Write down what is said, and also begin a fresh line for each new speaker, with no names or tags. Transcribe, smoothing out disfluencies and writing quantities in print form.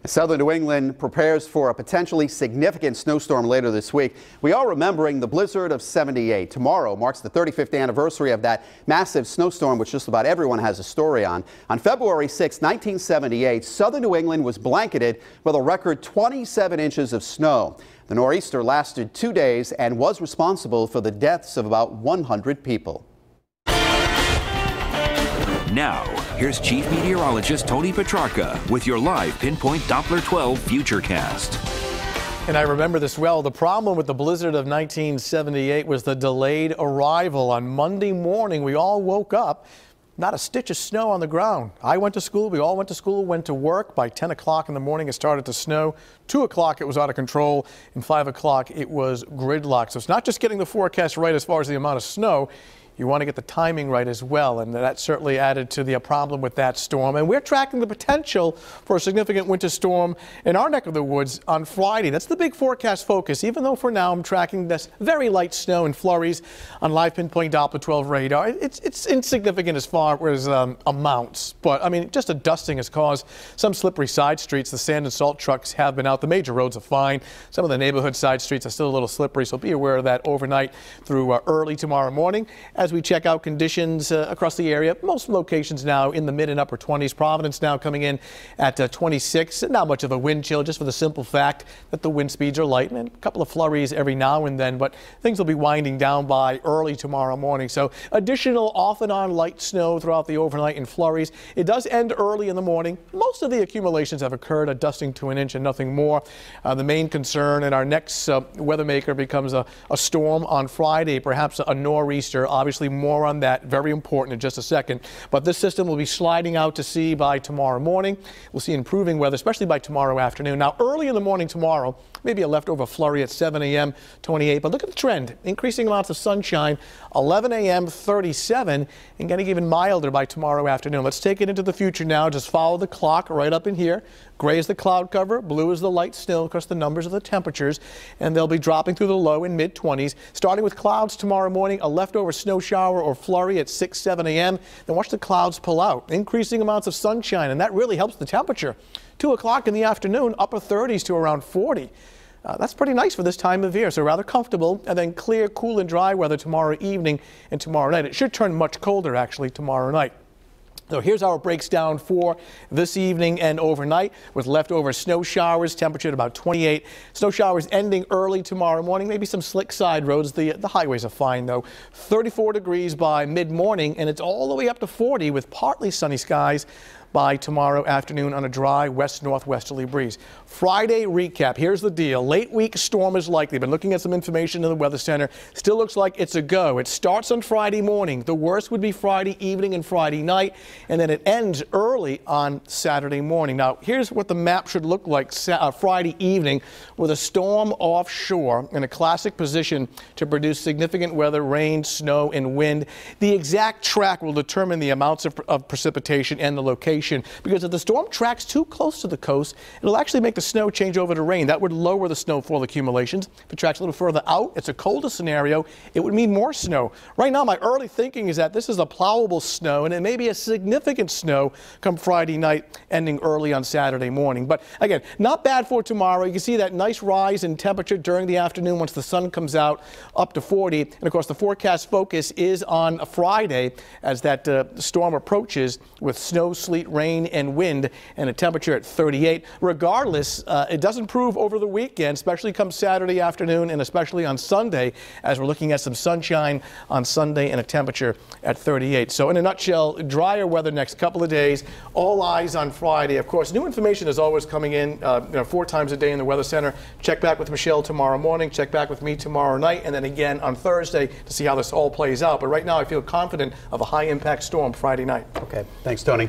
Southern New England prepares for a potentially significant snowstorm later this week. We are remembering the blizzard of '78. Tomorrow marks the 35th anniversary of that massive snowstorm, which just about everyone has a story on. On February 6, 1978, Southern New England was blanketed with a record 27 inches of snow. The nor'easter lasted 2 days and was responsible for the deaths of about 100 people.
Now, here's Chief Meteorologist Tony Petrarca with your live Pinpoint Doppler 12 Futurecast.
And I remember this well. The problem with the blizzard of 1978 was the delayed arrival. On Monday morning, we all woke up, not a stitch of snow on the ground. I went to school, we all went to school, went to work. By 10 o'clock in the morning, it started to snow. 2 o'clock, it was out of control. And 5 o'clock, it was gridlocked. So it's not just getting the forecast right as far as the amount of snow. You want to get the timing right as well, and that certainly added to the problem with that storm. And we're tracking the potential for a significant winter storm in our neck of the woods on Friday. That's the big forecast focus, even though for now I'm tracking this very light snow and flurries on live Pinpoint Doppler 12 radar. It's insignificant as far as amounts, but I mean, just a dusting has caused some slippery side streets. The sand and salt trucks have been out. The major roads are fine. Some of the neighborhood side streets are still a little slippery, so be aware of that overnight through early tomorrow morning. As we check out conditions across the area, most locations now in the mid and upper 20s. Providence now coming in at 26. Not much of a wind chill, just for the simple fact that the wind speeds are light, and a couple of flurries every now and then, but things will be winding down by early tomorrow morning. So additional off and on light snow throughout the overnight and flurries. It does end early in the morning. Most of the accumulations have occurred, a dusting to an inch and nothing more. The main concern in our next weather maker becomes a storm on Friday, perhaps a nor'easter. Obviously more on that, very important, in just a second. But this system will be sliding out to sea by tomorrow morning. We'll see improving weather, especially by tomorrow afternoon. Now, early in the morning tomorrow, maybe a leftover flurry at 7 a.m., 28. But look at the trend. Increasing amounts of sunshine, 11 a.m., 37, and getting even milder by tomorrow afternoon. Let's take it into the future now. Just follow the clock right up in here. Gray is the cloud cover, blue is the light snow. Of course, the numbers of the temperatures, and they'll be dropping through the low and mid-20s. Starting with clouds tomorrow morning, a leftover snow shower or flurry at 6, 7 a.m. Then watch the clouds pull out. Increasing amounts of sunshine, and that really helps the temperature. 2 o'clock in the afternoon, upper 30s to around 40. That's pretty nice for this time of year, so rather comfortable. And then clear, cool, and dry weather tomorrow evening and tomorrow night. It should turn much colder, actually, tomorrow night. So here's how it breaks down for this evening and overnight, with leftover snow showers, temperature at about 28. Snow showers ending early tomorrow morning, maybe some slick side roads. The highways are fine, though. 34 degrees by mid-morning, and it's all the way up to 40 with partly sunny skies by tomorrow afternoon on a dry west-northwesterly breeze. Friday recap. Here's the deal. Late week storm is likely. Been looking at some information in the Weather Center. Still looks like it's a go. It starts on Friday morning. The worst would be Friday evening and Friday night, and then it ends early on Saturday morning. Now, here's what the map should look like Friday evening, with a storm offshore in a classic position to produce significant weather, rain, snow, and wind. The exact track will determine the amounts of precipitation and the location. Because if the storm tracks too close to the coast, it'll actually make the snow change over to rain. That would lower the snowfall accumulations. If it tracks a little further out, it's a colder scenario. It would mean more snow. Right now, my early thinking is that this is a plowable snow, and it may be a significant snow come Friday night, ending early on Saturday morning. But again, not bad for tomorrow. You can see that nice rise in temperature during the afternoon once the sun comes out, up to 40. And of course, the forecast focus is on a Friday as that storm approaches with snow, sleet, rain, and wind, and a temperature at 38. Regardless, it does improve over the weekend, especially come Saturday afternoon and especially on Sunday, as we're looking at some sunshine on Sunday and a temperature at 38. So in a nutshell, drier weather next couple of days. All eyes on Friday. Of course, new information is always coming in 4 times a day in the Weather Center. Check back with Michelle tomorrow morning. Check back with me tomorrow night, and then again on Thursday to see how this all plays out. But right now, I feel confident of a high-impact storm Friday night.
Okay. Thanks, Tony.